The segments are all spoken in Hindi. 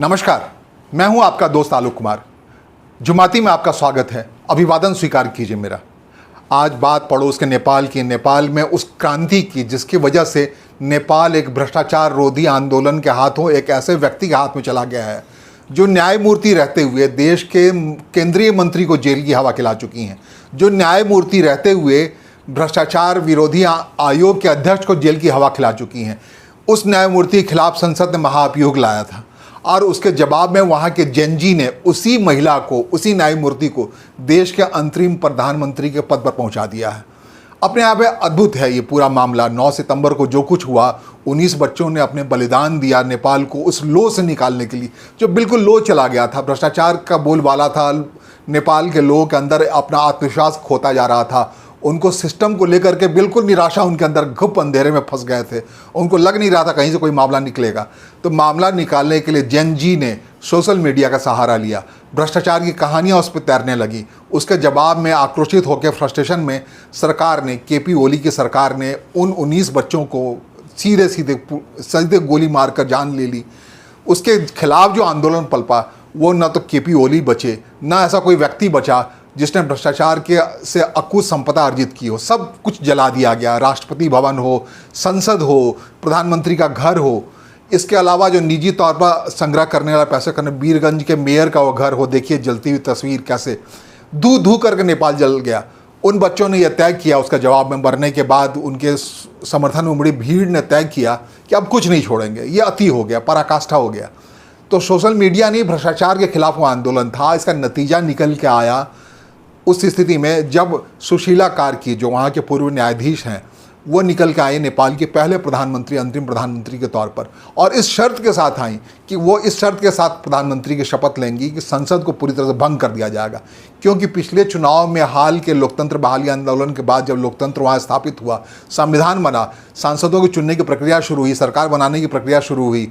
नमस्कार, मैं हूं आपका दोस्त आलोक कुमार। जुमाती में आपका स्वागत है। अभिवादन स्वीकार कीजिए मेरा। आज बात पड़ोस के नेपाल की। नेपाल में उस क्रांति की जिसकी वजह से नेपाल एक भ्रष्टाचार रोधी आंदोलन के हाथों एक ऐसे व्यक्ति के हाथ में चला गया है जो न्यायमूर्ति रहते हुए देश के केंद्रीय मंत्री को जेल की हवा खिला चुकी हैं, जो न्यायमूर्ति रहते हुए भ्रष्टाचार विरोधी आयोग के अध्यक्ष को जेल की हवा खिला चुकी हैं। उस न्यायमूर्ति के खिलाफ संसद ने महाअभियोग लाया था और उसके जवाब में वहाँ के जेनजी ने उसी महिला को, उसी न्यायमूर्ति को देश के अंतरिम प्रधानमंत्री के पद पर पहुँचा दिया है। अपने आप में अद्भुत है ये पूरा मामला। 9 सितंबर को जो कुछ हुआ, 19 बच्चों ने अपने बलिदान दिया नेपाल को उस लो से निकालने के लिए जो बिल्कुल लो चला गया था। भ्रष्टाचार का बोलबाला था। नेपाल के लोगों के अंदर अपना आत्मविश्वास खोता जा रहा था। उनको सिस्टम को लेकर के बिल्कुल निराशा उनके अंदर, घुप अंधेरे में फंस गए थे। उनको लग नहीं रहा था कहीं से कोई मामला निकलेगा। तो मामला निकालने के लिए जेन जी ने सोशल मीडिया का सहारा लिया। भ्रष्टाचार की कहानियां उस पर तैरने लगी। उसके जवाब में आक्रोशित होकर, फ्रस्ट्रेशन में सरकार ने, केपी ओली की सरकार ने उन 19 बच्चों को सीधे गोली मारकर जान ले ली। उसके खिलाफ जो आंदोलन पलपा, वो न तो केपी ओली बचे, न ऐसा कोई व्यक्ति बचा जिसने भ्रष्टाचार के से अकुत संपदा अर्जित की हो। सब कुछ जला दिया गया। राष्ट्रपति भवन हो, संसद हो, प्रधानमंत्री का घर हो, इसके अलावा जो निजी तौर पर संग्रह करने वाला पैसे करने, बीरगंज के मेयर का वो घर हो, देखिए जलती हुई तस्वीर कैसे धू धू करके नेपाल जल गया। उन बच्चों ने यह तय किया, उसका जवाब में मरने के बाद उनके समर्थन में उमड़ी भीड़ ने तय किया कि अब कुछ नहीं छोड़ेंगे। ये अति हो गया, पराकाष्ठा हो गया। तो सोशल मीडिया नहीं, भ्रष्टाचार के खिलाफ वो आंदोलन था। इसका नतीजा निकल के आया उस स्थिति में जब सुशीला कार्की, जो वहाँ के पूर्व न्यायाधीश हैं, वो निकल के आए नेपाल के पहले प्रधानमंत्री, अंतरिम प्रधानमंत्री के तौर पर, और इस शर्त के साथ आई कि वो इस शर्त के साथ प्रधानमंत्री की शपथ लेंगी कि संसद को पूरी तरह से भंग कर दिया जाएगा। क्योंकि पिछले चुनाव में हाल के लोकतंत्र बहाली आंदोलन के बाद जब लोकतंत्र वहाँ स्थापित हुआ, संविधान बना, सांसदों को चुनने की प्रक्रिया शुरू हुई, सरकार बनाने की प्रक्रिया शुरू हुई,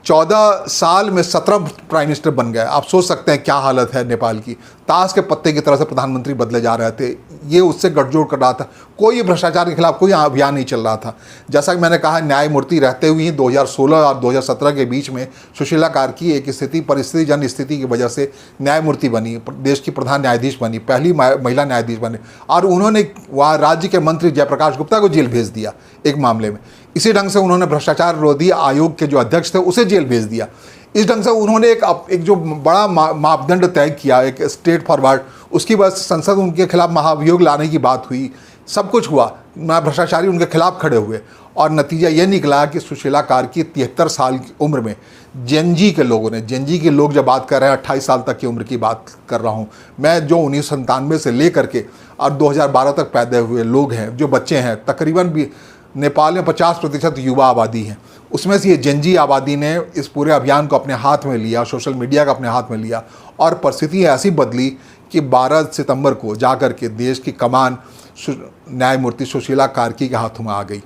14 साल में 17 प्राइम मिनिस्टर बन गए। आप सोच सकते हैं क्या हालत है नेपाल की। ताश के पत्ते की तरह से प्रधानमंत्री बदले जा रहे थे। ये उससे गठजोड़ कर रहा था। कोई भ्रष्टाचार के खिलाफ कोई अभियान नहीं चल रहा था। जैसा कि मैंने कहा, न्यायमूर्ति रहते हुए ही 2016 और 2017 के बीच में सुशीला कार्की एक परिस्थिति जन स्थिति की वजह से न्यायमूर्ति बनी, देश की प्रधान न्यायाधीश बनी, पहली महिला न्यायाधीश बनी, और उन्होंने वहाँ राज्य के मंत्री जयप्रकाश गुप्ता को जेल भेज दिया एक मामले में। इसी ढंग से उन्होंने भ्रष्टाचार विरोधी आयोग के जो अध्यक्ष थे उसे जेल भेज दिया। इस ढंग से उन्होंने एक जो बड़ा मापदंड तय किया, एक स्ट्रेट फॉरवर्ड, उसकी वजह से संसद उनके खिलाफ महाअभियोग लाने की बात हुई। सब कुछ हुआ, भ्रष्टाचारी उनके खिलाफ खड़े हुए, और नतीजा ये निकला कि सुशीला कार्की 73 साल की उम्र में जेनजी के लोगों ने, जेनजी के लोग जब बात कर रहे हैं, 28 साल तक की उम्र की बात कर रहा हूँ मैं, जो 1997 से लेकर के और 2012 तक पैदा हुए लोग हैं, जो बच्चे हैं, तकरीबन भी नेपाल में 50% युवा आबादी है। उसमें से ये जेनजी आबादी ने इस पूरे अभियान को अपने हाथ में लिया, सोशल मीडिया को अपने हाथ में लिया, और परिस्थिति ऐसी बदली कि 12 सितंबर को जाकर के देश की कमान न्यायमूर्ति सुशीला कार्की के हाथों में आ गई।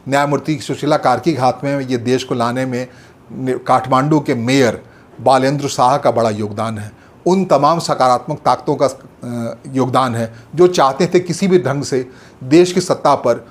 न्यायमूर्ति सुशीला कार्की के हाथ में ये देश को लाने में काठमांडू के मेयर बालेंद्र शाह का बड़ा योगदान है। उन तमाम सकारात्मक ताकतों का योगदान है जो चाहते थे किसी भी ढंग से देश की सत्ता पर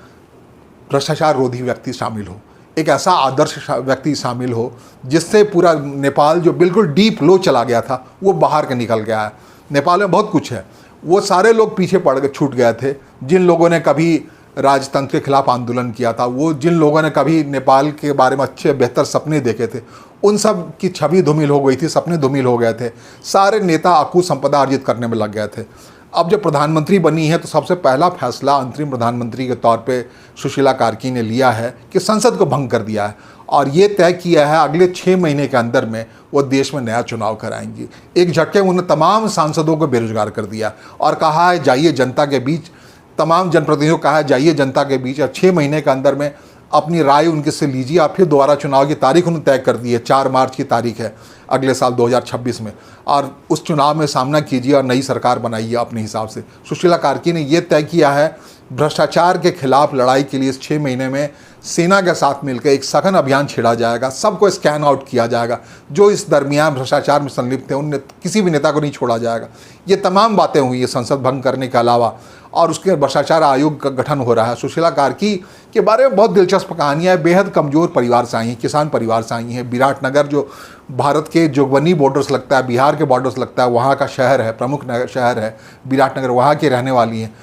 भ्रष्टाचार रोधी व्यक्ति शामिल हो, एक ऐसा आदर्श व्यक्ति शामिल हो जिससे पूरा नेपाल जो बिल्कुल डीप लो चला गया था वो बाहर के निकल गया है। नेपाल में बहुत कुछ है। वो सारे लोग पीछे पड़ गए, छूट गए थे, जिन लोगों ने कभी राजतंत्र के खिलाफ आंदोलन किया था, वो जिन लोगों ने कभी नेपाल के बारे में अच्छे बेहतर सपने देखे थे, उन सब की छवि धूमिल हो गई थी, सपने धूमिल हो गए थे। सारे नेता अकुत संपदा अर्जित करने में लग गए थे। अब जब प्रधानमंत्री बनी है तो सबसे पहला फैसला अंतरिम प्रधानमंत्री के तौर पे सुशीला कार्की ने लिया है कि संसद को भंग कर दिया है, और ये तय किया है अगले 6 महीने के अंदर में वो देश में नया चुनाव कराएंगी। एक झटके उन्होंने तमाम सांसदों को बेरोजगार कर दिया और कहा है जाइए जनता के बीच, तमाम जनप्रतिनिधियों को कहा है जाइए जनता के बीच, और 6 महीने के अंदर में अपनी राय उनके से लीजिए। आप फिर दोबारा चुनाव की तारीख उन्होंने तय कर दी है, 4 मार्च की तारीख है अगले साल 2026 में, और उस चुनाव में सामना कीजिए और नई सरकार बनाइए अपने हिसाब से। सुशीला कार्की ने यह तय किया है भ्रष्टाचार के खिलाफ लड़ाई के लिए इस 6 महीने में सेना के साथ मिलकर एक सघन अभियान छेड़ा जाएगा, सबको स्कैन आउट किया जाएगा, जो इस दरमियान भ्रष्टाचार में संलिप्त थे उन किसी भी नेता को नहीं छोड़ा जाएगा। ये तमाम बातें हुई है संसद भंग करने के अलावा, और उसके भ्रष्टाचार आयोग का गठन हो रहा है। सुशीला कार्की के बारे में बहुत दिलचस्प कहानियाँ है। बेहद कमज़ोर परिवार से आई हैं, किसान परिवार से आई हैं। विराटनगर जो भारत के जोगबनी बॉर्डर से लगता है, बिहार के बॉर्डर से लगता है, वहाँ का शहर है, प्रमुख शहर है विराटनगर, वहाँ की रहने वाली हैं,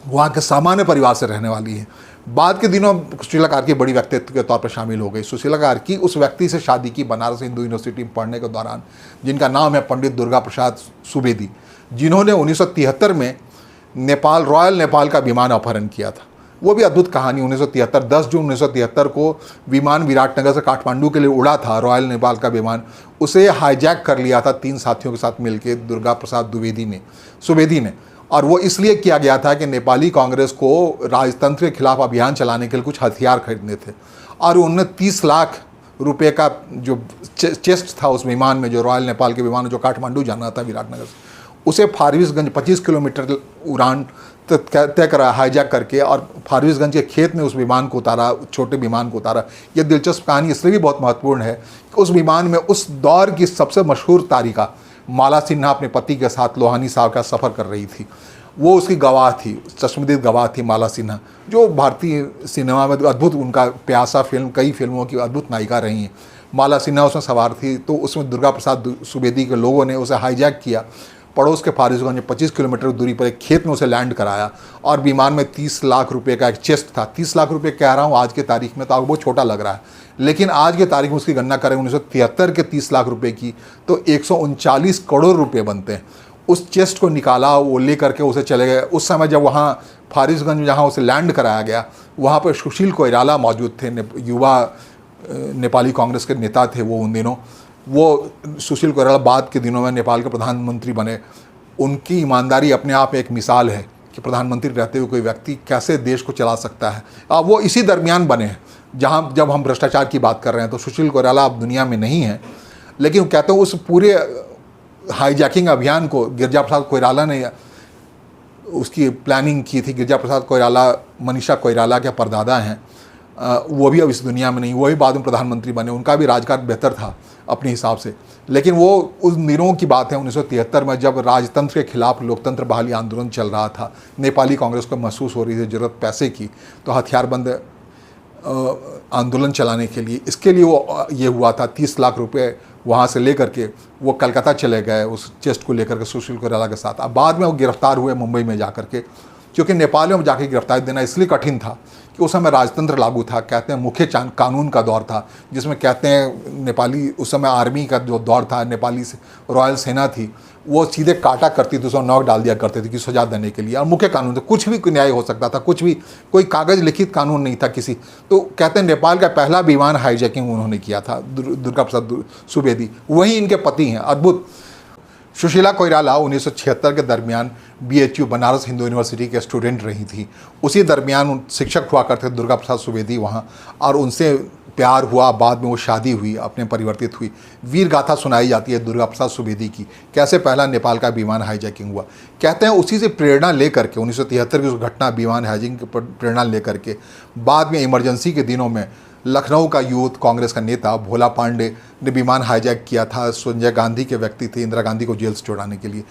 वहाँ के सामान्य परिवार से रहने वाली है। बाद के दिनों सुशीला कार्की बड़ी व्यक्तित्व के तौर पर शामिल हो गई। सुशीला कार्की उस व्यक्ति से शादी की बनारस हिंदू यूनिवर्सिटी में पढ़ने के दौरान, जिनका नाम है पंडित दुर्गा प्रसाद सुवेदी, जिन्होंने 1973 में रॉयल नेपाल का विमान अपहरण किया था। वो भी अद्भुत कहानी। 1973 10 जून 1973 को विमान विराटनगर से काठमांडू के लिए उड़ा था, रॉयल नेपाल का विमान। उसे हाईजैक कर लिया था 3 साथियों के साथ मिलकर दुर्गा प्रसाद सुवेदी ने। और वो इसलिए किया गया था कि नेपाली कांग्रेस को राजतंत्र के खिलाफ अभियान चलाने के लिए कुछ हथियार खरीदने थे, और उन्होंने 30 लाख रुपए का जो चेस्ट था उस विमान में, जो रॉयल नेपाल के विमान जो काठमांडू जाना था विराटनगर से, उसे फारबिसगंज 25 किलोमीटर उड़ान तय करा हाईजैक करके, और फारबिसगंज के खेत में उस विमान को उतारा, छोटे विमान को उतारा। यह दिलचस्प कहानी इसलिए भी बहुत महत्वपूर्ण है कि उस विमान में उस दौर की सबसे मशहूर तारिका माला सिन्हा अपने पति के साथ लोहानी साहब का सफ़र कर रही थी। वो उसकी गवाह थी, चश्मदीद गवाह थी माला सिन्हा, जो भारतीय सिनेमा में अद्भुत, उनका प्यासा फिल्म, कई फिल्मों की अद्भुत नायिका रही हैं। माला सिन्हा उसमें सवार थी। तो उसमें दुर्गा प्रसाद सुवेदी के लोगों ने उसे हाईजैक किया, पड़ोस के फारबिसगंज में 25 किलोमीटर दूरी पर एक खेत में उसे लैंड कराया, और विमान में 30 लाख रुपए का एक चेस्ट था। 30 लाख रुपए कह रहा हूँ आज के तारीख में तो आपको बहुत छोटा लग रहा है, लेकिन आज के तारीख में उसकी गणना करें 1973 के 30 लाख रुपए की, तो 139 करोड़ रुपए बनते हैं। उस चेस्ट को निकाला, वो ले करके उसे चले गए। उस समय जब वहाँ फारबिसगंज में जहाँ उसे लैंड कराया गया, वहाँ पर सुशील कोइराला मौजूद थे, युवा नेपाली कांग्रेस के नेता थे वो उन दिनों। वो सुशील कोइराला बाद के दिनों में नेपाल के प्रधानमंत्री बने। उनकी ईमानदारी अपने आप में एक मिसाल है कि प्रधानमंत्री रहते हुए कोई व्यक्ति कैसे देश को चला सकता है। वो इसी दरमियान बने हैं जहाँ जब हम भ्रष्टाचार की बात कर रहे हैं। तो सुशील कोइराला अब दुनिया में नहीं है, लेकिन कहते हैं उस पूरे हाईजैकिंग अभियान को गिरिजा प्रसाद कोइराला ने उसकी प्लानिंग की थी। गिरिजा प्रसाद कोइराला मनीषा कोइराला के परदादा हैं, वो भी अब इस दुनिया में नहीं, वो भी बाद में प्रधानमंत्री बने। उनका भी राजकाज बेहतर था अपने हिसाब से, लेकिन वो उस दिनों की बात है 1973 में, जब राजतंत्र के खिलाफ लोकतंत्र बहाली आंदोलन चल रहा था। नेपाली कांग्रेस को महसूस हो रही थी ज़रूरत पैसे की, तो हथियारबंद आंदोलन चलाने के लिए, इसके लिए वो ये हुआ था। 30 लाख रुपए वहाँ से लेकर के वो कलकत्ता चले गए उस चेस्ट को लेकर के सुशील कोइराला के साथ। अब बाद में वो गिरफ्तार हुए मुंबई में जाकर के, क्योंकि नेपाल में जाके गिरफ्तारी देना इसलिए कठिन था कि उस समय राजतंत्र लागू था। कहते हैं मुख्य कानून का दौर था, जिसमें कहते हैं नेपाली उस समय आर्मी का जो दौर था, नेपाली रॉयल सेना थी, वो सीधे काटा करती थी, उसमें नोक डाल दिया करते थे कि सजा देने के लिए। और मुख्य कानून था, कुछ भी न्याय हो सकता था, कुछ भी, कोई कागज़ लिखित कानून नहीं था किसी। तो कहते हैं नेपाल का पहला विमान हाईजैकिंग उन्होंने किया था, दुर्गा प्रसाद सुवेदी, वही इनके पति हैं। अद्भुत। सुशीला कोइराला 1976 के दरमियान BHU बनारस हिंदू यूनिवर्सिटी के स्टूडेंट रही थी। उसी दरमियान शिक्षक हुआ करते दुर्गा प्रसाद सुवेदी वहाँ, और उनसे प्यार हुआ। बाद में वो शादी हुई, अपने परिवर्तित हुई। वीर गाथा सुनाई जाती है दुर्गा प्रसाद सुवेदी की, कैसे पहला नेपाल का विमान हाईजैकिंग हुआ। कहते हैं उसी से प्रेरणा लेकर के 1973 की उस घटना विमान हाईजैकिंग की प्रेरणा लेकर के बाद में इमरजेंसी के दिनों में लखनऊ का यूथ कांग्रेस का नेता भोला पांडे ने विमान हाईजैक किया था। संजय गांधी के व्यक्ति थे, इंदिरा गांधी को जेल से छुड़ाने के लिए।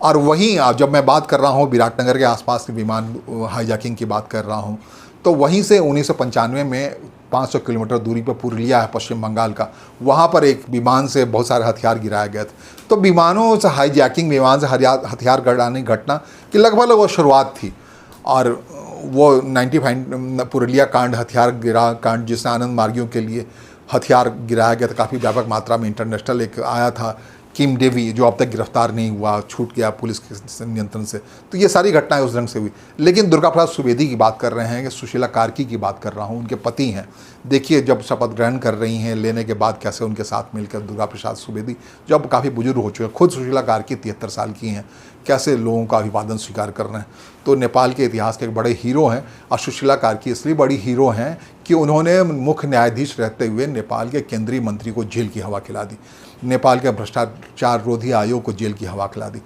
और वहीं जब मैं बात कर रहा हूँ विराटनगर के आसपास के विमान हाईजैकिंग की बात कर रहा हूँ, तो वहीं से 1995 में 500 किलोमीटर दूरी पर पुरुलिया है पश्चिम बंगाल का, वहाँ पर एक विमान से बहुत सारे हथियार गिराए गए थे। तो विमानों से हाईजैकिंग, विमान से हथियार गिराने की घटना की लगभग वो शुरुआत थी। और वो 95 पुरुलिया कांड, हथियार गिरा कांड, जिसमें आनंद मार्गियों के लिए हथियार गिराया गया था काफ़ी व्यापक मात्रा में। इंटरनेशनल एक आया था किम डेवी, जो अब तक गिरफ्तार नहीं हुआ, छूट गया पुलिस के नियंत्रण से। तो ये सारी घटनाएं उस ढंग से हुई। लेकिन दुर्गा प्रसाद सुवेदी की बात कर रहे हैं, कि सुशीला कार्की की बात कर रहा हूँ, उनके पति हैं। देखिए जब शपथ ग्रहण कर रही हैं, लेने के बाद कैसे उनके साथ मिलकर दुर्गा प्रसाद सुवेदी, जो अब काफ़ी बुजुर्ग हो चुके हैं, खुद सुशीला कार्की 73 साल की हैं, कैसे लोगों का अभिवादन स्वीकार कर रहे हैं। तो नेपाल के इतिहास के एक बड़े हीरो हैं। और सुशीला कार्की इसलिए बड़ी हीरो हैं कि उन्होंने मुख्य न्यायाधीश रहते हुए नेपाल के केंद्रीय मंत्री को जेल की हवा खिला दी, नेपाल के भ्रष्टाचार रोधी आयोग को जेल की हवा खिला दी।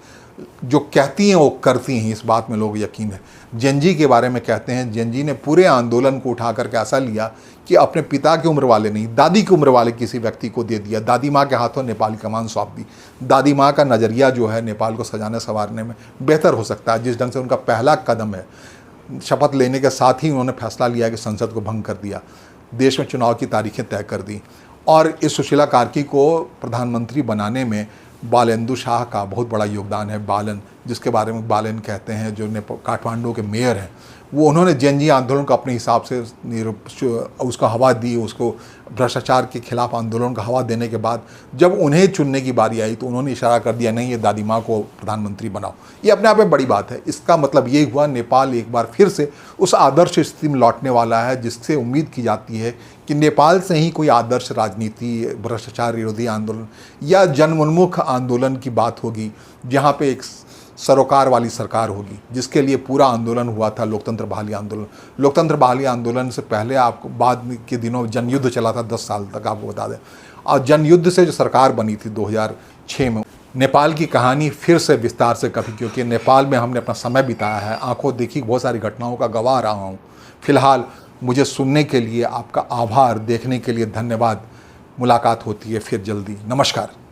जो कहती हैं वो करती हैं, इस बात में लोग यकीन है। जेनजी के बारे में कहते हैं, जेनजी ने पूरे आंदोलन को उठा करके ऐसा लिया कि अपने पिता की उम्र वाले नहीं, दादी की उम्र वाले किसी व्यक्ति को दे दिया। दादी माँ के हाथों नेपाल कमान सौंप दी। दादी माँ का नज़रिया जो है नेपाल को सजाने संवारने में बेहतर हो सकता है। जिस ढंग से उनका पहला कदम है, शपथ लेने के साथ ही उन्होंने फैसला लिया कि संसद को भंग कर दिया, देश में चुनाव की तारीखें तय कर दी, और इस सुशीला कार्की को प्रधानमंत्री बनाने में बालेंदु शाह का बहुत बड़ा योगदान है। बालन, जिसके बारे में बालन कहते हैं, जो काठमांडू के मेयर हैं, वो उन्होंने जेनजी आंदोलन को अपने हिसाब से उसको हवा दी। उसको भ्रष्टाचार के खिलाफ आंदोलन को हवा देने के बाद जब उन्हें चुनने की बारी आई तो उन्होंने इशारा कर दिया, नहीं, ये दादी माँ को प्रधानमंत्री बनाओ। ये अपने आप में बड़ी बात है। इसका मतलब ये हुआ नेपाल एक बार फिर से उस आदर्श स्थिति में लौटने वाला है जिससे उम्मीद की जाती है कि नेपाल से ही कोई आदर्श राजनीति, भ्रष्टाचार विरोधी आंदोलन या जनोन्मुख आंदोलन की बात होगी, जहाँ पे एक सरोकार वाली सरकार होगी, जिसके लिए पूरा आंदोलन हुआ था, लोकतंत्र बहाली आंदोलन। लोकतंत्र बहाली आंदोलन से पहले आपको बाद के दिनों जनयुद्ध चला था 10 साल तक, आपको बता दें। और जनयुद्ध से जो सरकार बनी थी 2006 में, नेपाल की कहानी फिर से विस्तार से कभी, क्योंकि नेपाल में हमने अपना समय बिताया है, आंखों देखी बहुत सारी घटनाओं का गवाह रहा हूँ। फिलहाल मुझे सुनने के लिए आपका आभार, देखने के लिए धन्यवाद। मुलाकात होती है फिर जल्दी। नमस्कार।